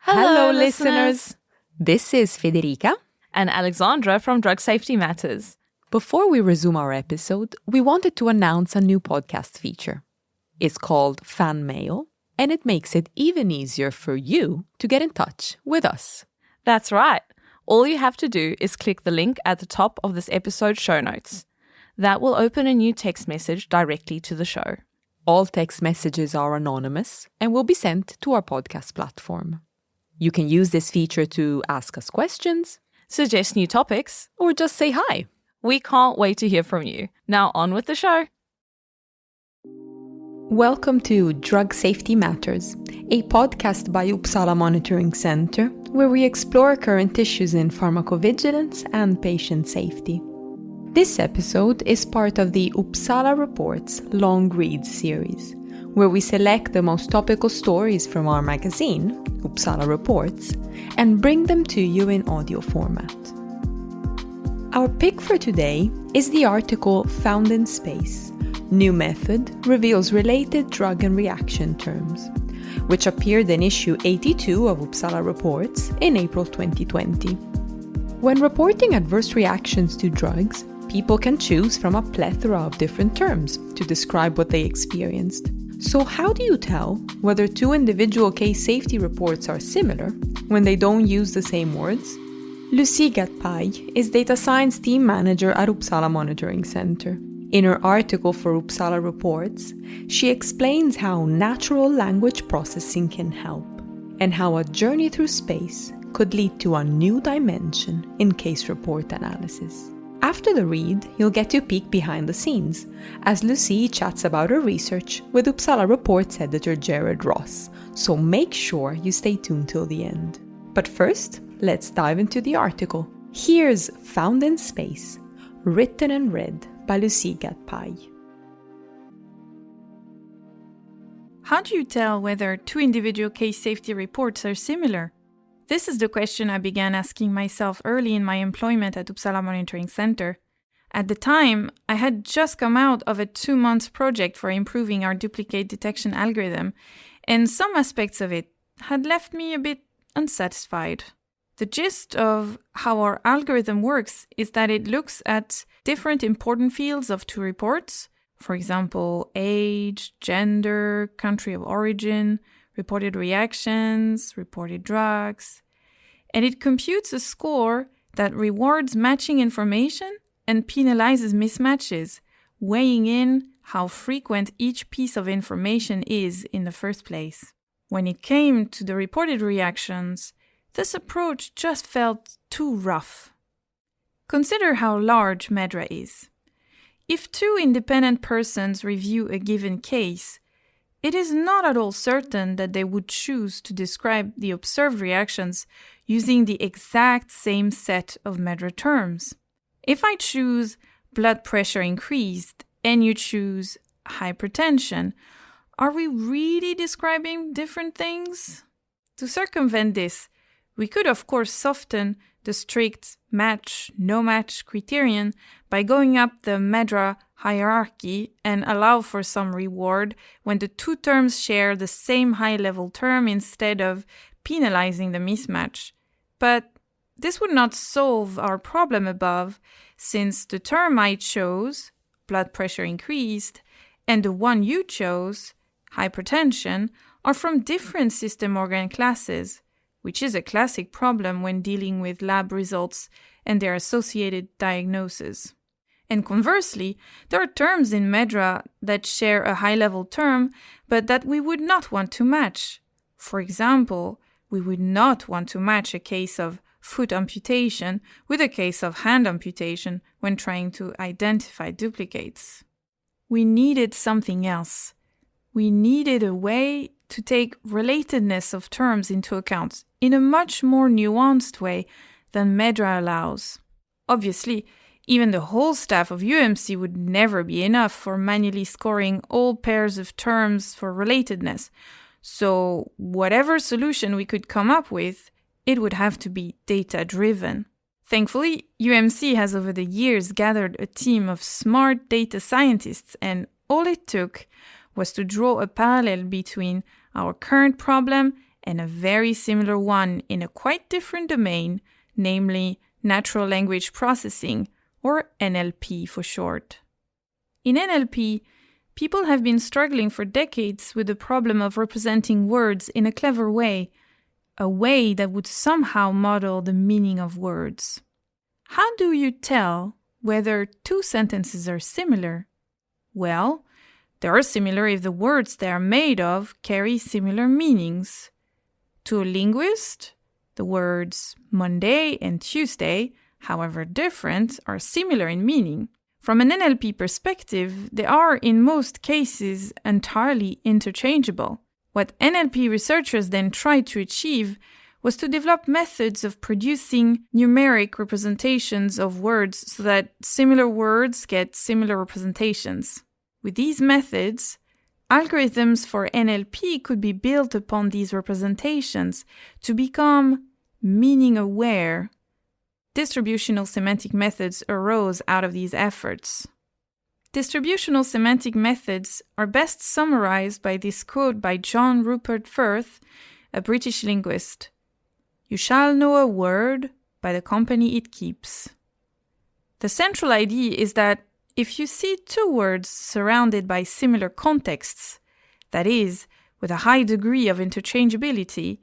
Hello, listeners! This is Federica and Alexandra from Drug Safety Matters. Before we resume our episode, we wanted to announce a new podcast feature. It's called Fan Mail, and it makes it even easier for you to get in touch with us. That's right. All you have to do is click the link at the top of this episode's show notes. That will open a new text message directly to the show. All text messages are anonymous and will be sent to our podcast platform. You can use this feature to ask us questions, suggest new topics, or just say hi. We can't wait to hear from you. Now on with the show. Welcome to Drug Safety Matters, a podcast by Uppsala Monitoring Center, where we explore current issues in pharmacovigilance and patient safety. This episode is part of the Uppsala Reports long read series, where we select the most topical stories from our magazine, Uppsala Reports, and bring them to you in audio format. Our pick for today is the article Found in Space: New Method Reveals Related Drug and Reaction Terms, which appeared in issue 82 of Uppsala Reports in April 2020. When reporting adverse reactions to drugs, people can choose from a plethora of different terms to describe what they experienced. So how do you tell whether two individual case safety reports are similar when they don't use the same words? Lucie Gattepaille is Data Science Team Manager at Uppsala Monitoring Center. In her article for Uppsala Reports, she explains how natural language processing can help and how a journey through space could lead to a new dimension in case report analysis. After the read, you'll get to peek behind the scenes as Lucie chats about her research with Uppsala Reports editor Gerard Ross, so make sure you stay tuned till the end. But first, let's dive into the article. Here's Found in Space, written and read by Lucie Gattepaille. How do you tell whether two individual case safety reports are similar? This is the question I began asking myself early in my employment at Uppsala Monitoring Center. At the time, I had just come out of a 2-month project for improving our duplicate detection algorithm, and some aspects of it had left me a bit unsatisfied. The gist of how our algorithm works is that it looks at different important fields of two reports, for example, age, gender, country of origin, reported reactions, reported drugs, and it computes a score that rewards matching information and penalizes mismatches, weighing in how frequent each piece of information is in the first place. When it came to the reported reactions, this approach just felt too rough. Consider how large MedDRA is. If two independent persons review a given case, it is not at all certain that they would choose to describe the observed reactions using the exact same set of MedDRA terms. If I choose blood pressure increased and you choose hypertension, are we really describing different things? To circumvent this, we could of course soften the strict match, no match criterion by going up the MedDRA hierarchy and allow for some reward when the two terms share the same high-level term instead of penalizing the mismatch. But this would not solve our problem above, since the term I chose, blood pressure increased, and the one you chose, hypertension, are from different system organ classes, which is a classic problem when dealing with lab results and their associated diagnosis. And conversely, there are terms in MedDRA that share a high-level term, but that we would not want to match. For example, we would not want to match a case of foot amputation with a case of hand amputation when trying to identify duplicates. We needed something else. We needed a way to take relatedness of terms into account in a much more nuanced way than MedDRA allows. Obviously, even the whole staff of UMC would never be enough for manually scoring all pairs of terms for relatedness, so whatever solution we could come up with, it would have to be data-driven. Thankfully, UMC has over the years gathered a team of smart data scientists, and all it took was to draw a parallel between our current problem and a very similar one in a quite different domain, namely natural language processing, or NLP for short. In NLP, people have been struggling for decades with the problem of representing words in a clever way, a way that would somehow model the meaning of words. How do you tell whether two sentences are similar? Well, they are similar if the words they are made of carry similar meanings. To a linguist, the words Monday and Tuesday, however different, are similar in meaning. From an NLP perspective, they are in most cases entirely interchangeable. What NLP researchers then tried to achieve was to develop methods of producing numeric representations of words so that similar words get similar representations. With these methods, algorithms for NLP could be built upon these representations to become meaning-aware. Distributional semantic methods arose out of these efforts. Distributional semantic methods are best summarized by this quote by John Rupert Firth, a British linguist. "You shall know a word by the company it keeps." The central idea is that if you see two words surrounded by similar contexts, that is, with a high degree of interchangeability,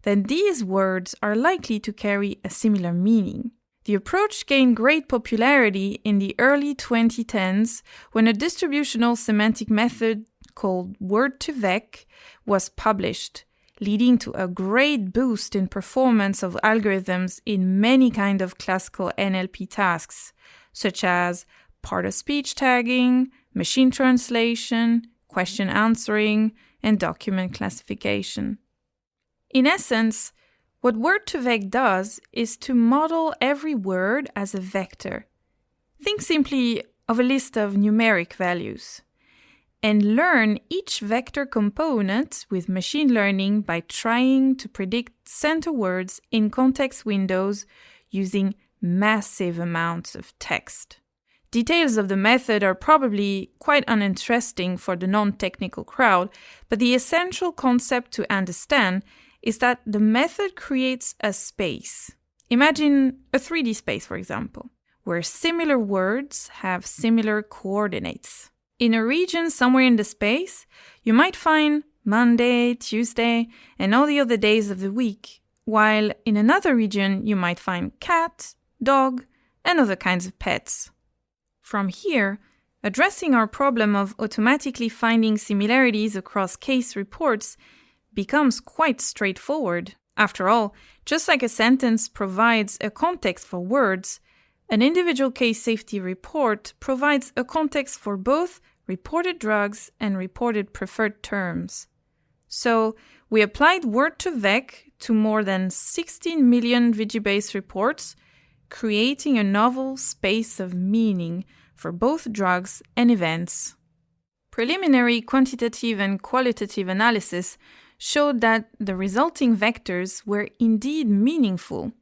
then these words are likely to carry a similar meaning. The approach gained great popularity in the early 2010s when a distributional semantic method called word-to-vec was published, leading to a great boost in performance of algorithms in many kinds of classical NLP tasks, such as part-of-speech tagging, machine translation, question answering, and document classification. In essence, what word2vec does is to model every word as a vector. Think simply of a list of numeric values, and learn each vector component with machine learning by trying to predict center words in context windows using massive amounts of text. Details of the method are probably quite uninteresting for the non-technical crowd, but the essential concept to understand is that the method creates a space. Imagine a 3D space, for example, where similar words have similar coordinates. In a region somewhere in the space, you might find Monday, Tuesday, and all the other days of the week, while in another region you might find cat, dog, and other kinds of pets. From here, addressing our problem of automatically finding similarities across case reports becomes quite straightforward. After all, just like a sentence provides a context for words, an individual case safety report provides a context for both reported drugs and reported preferred terms. So, we applied word2vec to more than 16 million Vigibase reports, creating a novel space of meaning for both drugs and events. Preliminary quantitative and qualitative analysis showed that the resulting vectors were indeed meaningful.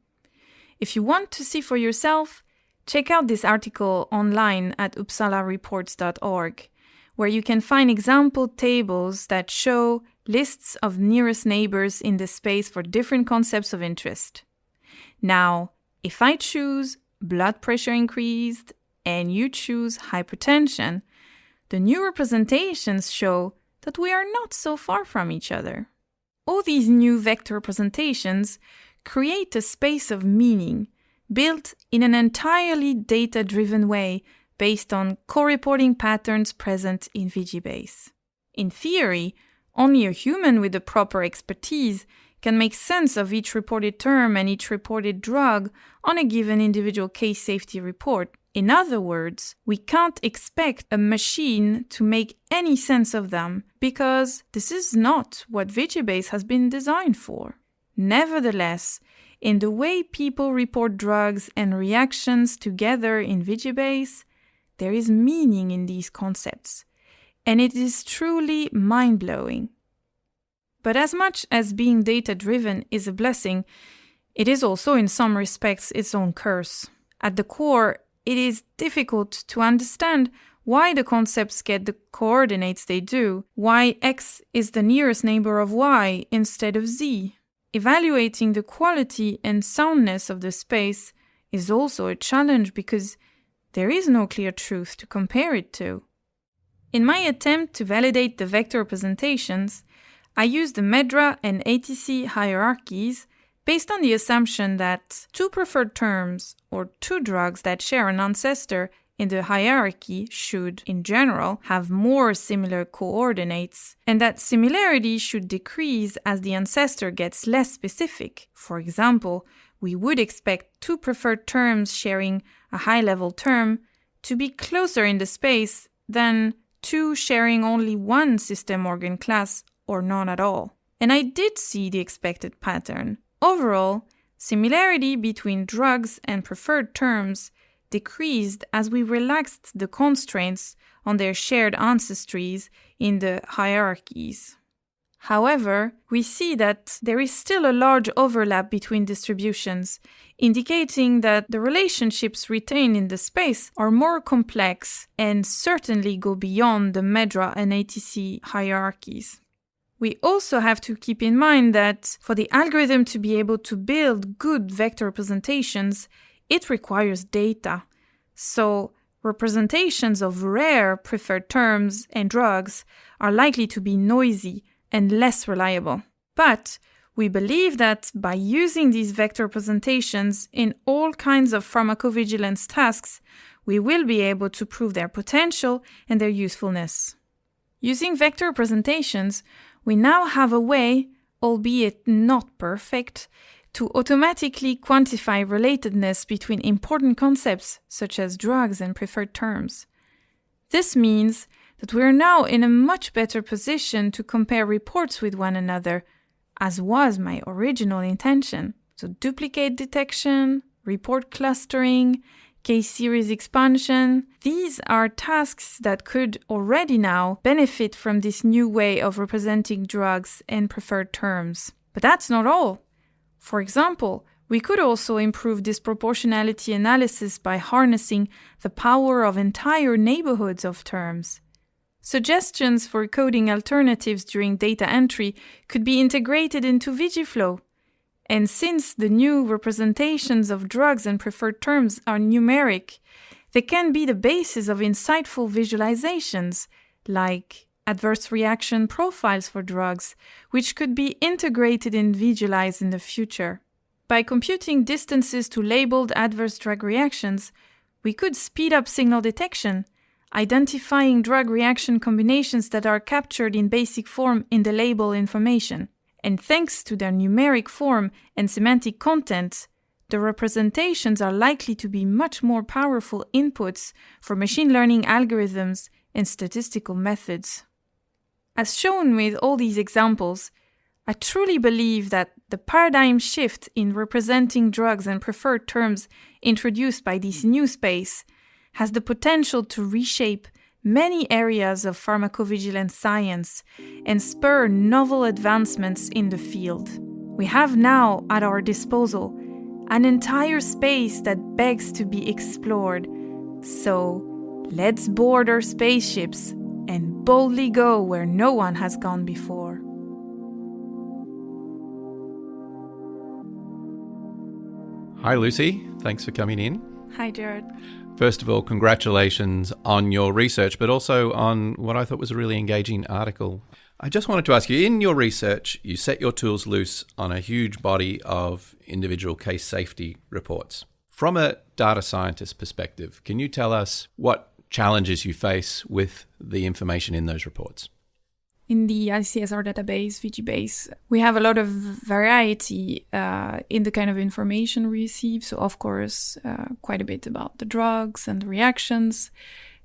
If you want to see for yourself, check out this article online at uppsalareports.org, where you can find example tables that show lists of nearest neighbors in the space for different concepts of interest. Now, if I choose blood pressure increased and you choose hypertension, the new representations show that we are not so far from each other. All these new vector representations create a space of meaning built in an entirely data-driven way based on co-reporting patterns present in Vigibase. In theory, only a human with the proper expertise can make sense of each reported term and each reported drug on a given individual case safety report. In other words, we can't expect a machine to make any sense of them because this is not what Vigibase has been designed for. Nevertheless, in the way people report drugs and reactions together in Vigibase, there is meaning in these concepts, and it is truly mind-blowing. But as much as being data-driven is a blessing, it is also in some respects its own curse. At the core, it is difficult to understand why the concepts get the coordinates they do, why X is the nearest neighbor of Y instead of Z. Evaluating the quality and soundness of the space is also a challenge because there is no clear truth to compare it to. In my attempt to validate the vector representations, I used the MedDRA and ATC hierarchies based on the assumption that two preferred terms or two drugs that share an ancestor in the hierarchy should, in general, have more similar coordinates, and that similarity should decrease as the ancestor gets less specific. For example, we would expect two preferred terms sharing a high-level term to be closer in the space than two sharing only one system organ class or none at all. And I did see the expected pattern. Overall, similarity between drugs and preferred terms decreased as we relaxed the constraints on their shared ancestries in the hierarchies. However, we see that there is still a large overlap between distributions, indicating that the relationships retained in the space are more complex and certainly go beyond the MedDRA and ATC hierarchies. We also have to keep in mind that for the algorithm to be able to build good vector representations, it requires data. So, representations of rare preferred terms and drugs are likely to be noisy and less reliable. But we believe that by using these vector representations in all kinds of pharmacovigilance tasks, we will be able to prove their potential and their usefulness. Using vector representations, we now have a way, albeit not perfect, to automatically quantify relatedness between important concepts such as drugs and preferred terms. This means that we are now in a much better position to compare reports with one another, as was my original intention. So duplicate detection, report clustering, case series expansion, these are tasks that could already now benefit from this new way of representing drugs and preferred terms. But that's not all. For example, we could also improve disproportionality analysis by harnessing the power of entire neighborhoods of terms. Suggestions for coding alternatives during data entry could be integrated into Vigiflow. And since the new representations of drugs and preferred terms are numeric, they can be the basis of insightful visualizations, like adverse reaction profiles for drugs, which could be integrated in Visualize in the future. By computing distances to labeled adverse drug reactions, we could speed up signal detection, identifying drug reaction combinations that are captured in basic form in the label information. And thanks to their numeric form and semantic content, the representations are likely to be much more powerful inputs for machine learning algorithms and statistical methods. As shown with all these examples, I truly believe that the paradigm shift in representing drugs and preferred terms introduced by this new space has the potential to reshape many areas of pharmacovigilance science and spur novel advancements in the field. We have now at our disposal an entire space that begs to be explored. So let's board our spaceships and boldly go where no one has gone before. Hi, Lucie. Thanks for coming in. Hi, Gerard. First of all, congratulations on your research, but also on what I thought was a really engaging article. I just wanted to ask you, in your research, you set your tools loose on a huge body of individual case safety reports. From a data scientist perspective, can you tell us what challenges you face with the information in those reports? In the ICSR database, VGBase, we have a lot of variety in the kind of information we receive. So, of course, quite a bit about the drugs and the reactions.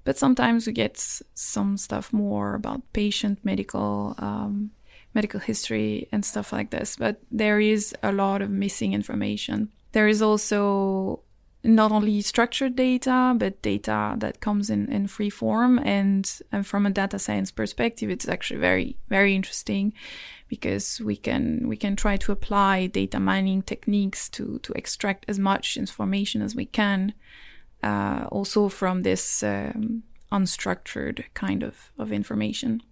But sometimes we get some stuff more about patient medical history and stuff like this. But there is a lot of missing information. There is also not only structured data, but data that comes in free form. And from a data science perspective, it's actually very, very interesting because we can try to apply data mining techniques to extract as much information as we can, also from this unstructured kind of information.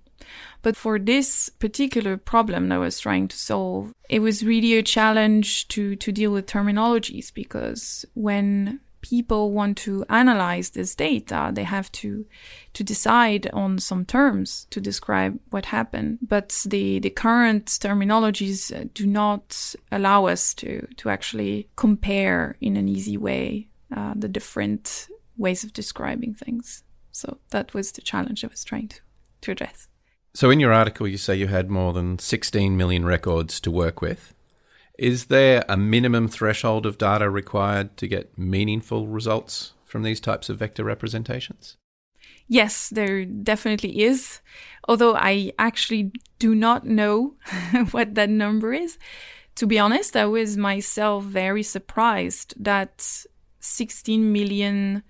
But for this particular problem that I was trying to solve, it was really a challenge to deal with terminologies, because when people want to analyze this data, they have to decide on some terms to describe what happened. But the current terminologies do not allow us to actually compare in an easy way the different ways of describing things. So that was the challenge I was trying to address. So in your article, you say you had more than 16 million records to work with. Is there a minimum threshold of data required to get meaningful results from these types of vector representations? Yes, there definitely is. Although I actually do not know what that number is. To be honest, I was myself very surprised that 16 million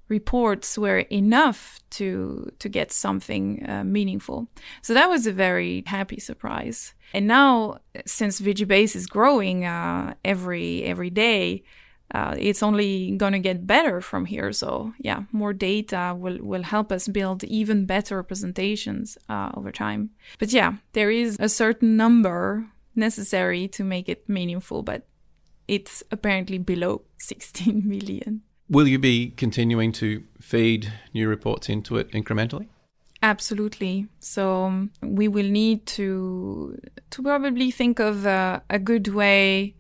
reports were enough to get something meaningful. So that was a very happy surprise. And now, since VigiBase is growing every day, it's only going to get better from here. So yeah, more data will help us build even better representations over time. But yeah, there is a certain number necessary to make it meaningful, but it's apparently below 16 million. Will you be continuing to feed new reports into it incrementally? Absolutely. So we will need to probably think of a good way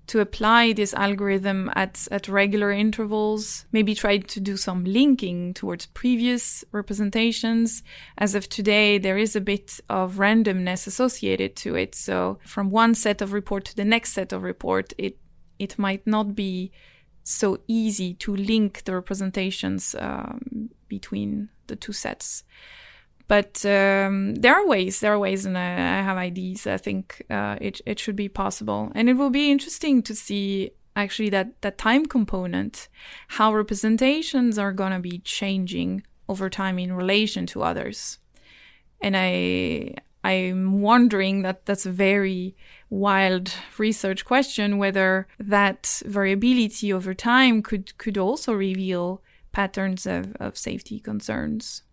to apply this algorithm at regular intervals, maybe try to do some linking towards previous representations. As of today, there is a bit of randomness associated to it. So from one set of report to the next set of report, it might not be so easy to link the representations between the two sets. But there are ways, and I have ideas. I think it should be possible. And it will be interesting to see actually that time component, how representations are going to be changing over time in relation to others. And I'm wondering that's a very wild research question, whether that variability over time could also reveal patterns of safety concerns.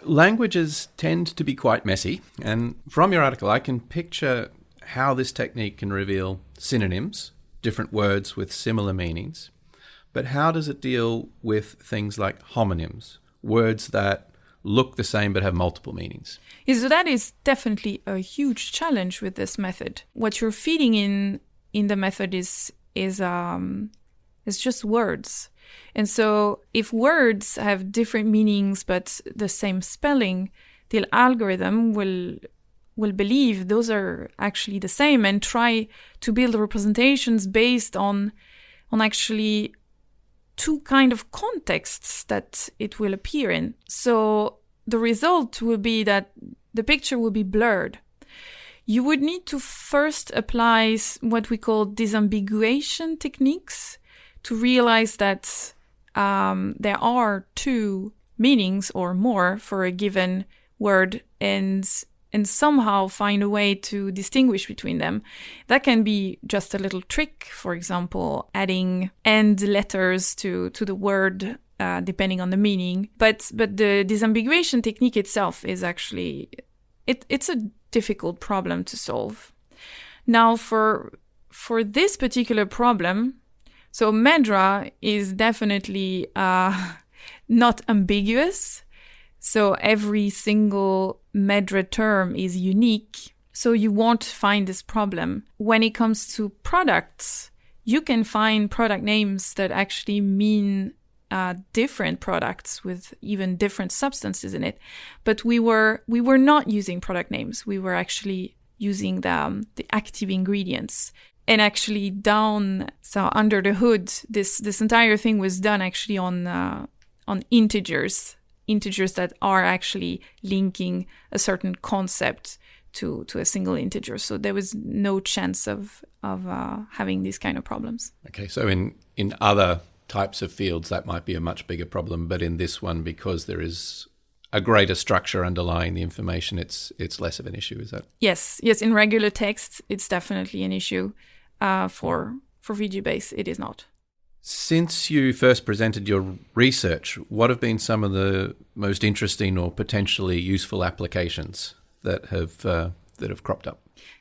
Languages tend to be quite messy, and from your article I can picture how this technique can reveal synonyms, different words with similar meanings. But how does it deal with things like homonyms, words that look the same but have multiple meanings? So that is definitely a huge challenge with this method. What you're feeding in the method is just words. And so if words have different meanings but the same spelling, the algorithm will believe those are actually the same and try to build representations based on actually two kind of contexts that it will appear in. So the result will be that the picture will be blurred. You would need to first apply what we call disambiguation techniques to realize that there are two meanings or more for a given word and somehow find a way to distinguish between them. That can be just a little trick, for example, adding end letters to the word depending on the meaning. But the disambiguation technique itself is actually, it's a difficult problem to solve. Now for this particular problem, so MedDRA is definitely not ambiguous. So every single MedDRA term is unique. So you won't find this problem. When it comes to products, you can find product names that actually mean different products with even different substances in it. But we were not using product names. We were actually using the active ingredients. And actually under the hood, this entire thing was done actually on integers that are actually linking a certain concept to a single integer. So there was no chance of having these kind of problems. Okay, so in other types of fields that might be a much bigger problem, but in this one, because there is a greater structure underlying the information, it's less of an issue, is that? Yes. In regular text, it's definitely an issue. For VigiBase, it is not. Since you first presented your research, what have been some of the most interesting or potentially useful applications that have cropped up?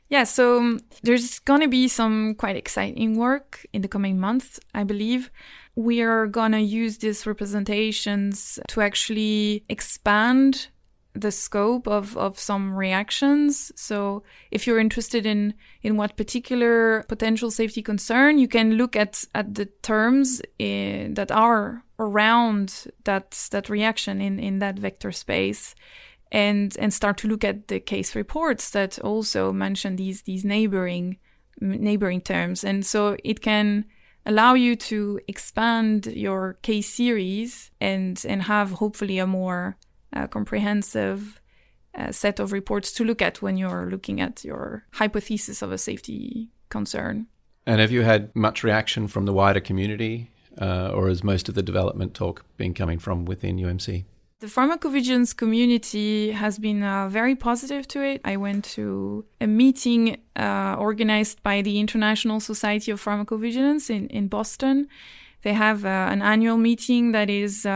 Yeah, so there's going to be some quite exciting work in the coming month, I believe. We are going to use these representations to actually expand the scope of some reactions. So if you're interested in what particular potential safety concern, you can look at the terms that are around that reaction in that vector space, and start to look at the case reports that also mention these neighboring terms. And so it can allow you to expand your case series and have hopefully a more comprehensive set of reports to look at when you're looking at your hypothesis of a safety concern. And have you had much reaction from the wider community, or has most of the development talk been coming from within UMC? The pharmacovigilance community has been very positive to it. I went to a meeting organized by the International Society of Pharmacovigilance in Boston. They have an annual meeting that is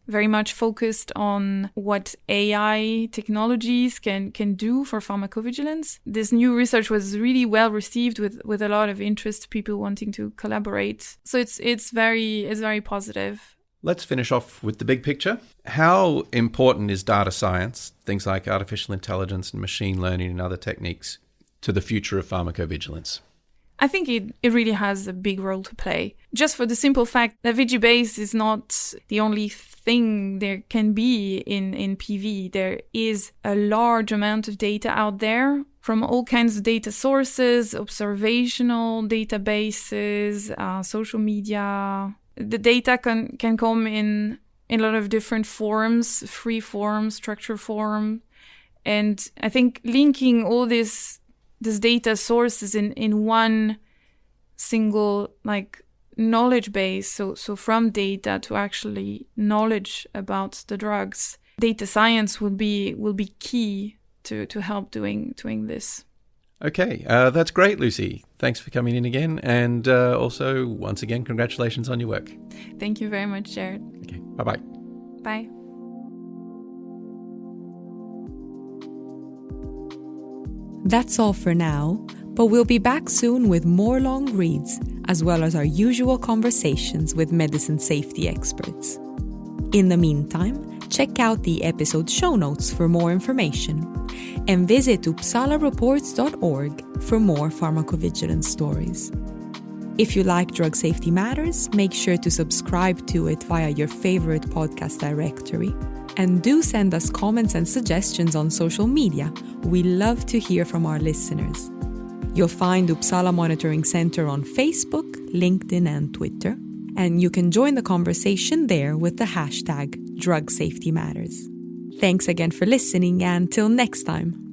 very much focused on what AI technologies can do for pharmacovigilance. This new research was really well received with a lot of interest, people wanting to collaborate. So it's very positive. Let's finish off with the big picture. How important is data science, things like artificial intelligence and machine learning and other techniques, to the future of pharmacovigilance? I think it really has a big role to play. Just for the simple fact that VG-base is not the only thing there can be in PV. There is a large amount of data out there from all kinds of data sources, observational databases, social media. The data can come in a lot of different forms, free form, structured form. And I think linking all these data sources in one single knowledge base, so from data to actually knowledge about the drugs, data science will be key to help doing this. Okay, that's great, Lucie. Thanks for coming in again, and also once again, congratulations on your work. Thank you very much, Gerard. Okay, bye-bye. Bye. That's all for now, but we'll be back soon with more long reads, as well as our usual conversations with medicine safety experts. In the meantime, check out the episode show notes for more information, and visit uppsalareports.org for more pharmacovigilance stories. If you like Drug Safety Matters, make sure to subscribe to it via your favorite podcast directory. And do send us comments and suggestions on social media. We love to hear from our listeners. You'll find Uppsala Monitoring Center on Facebook, LinkedIn, and Twitter. And you can join the conversation there with the hashtag Drug Safety Matters. Thanks again for listening, and till next time.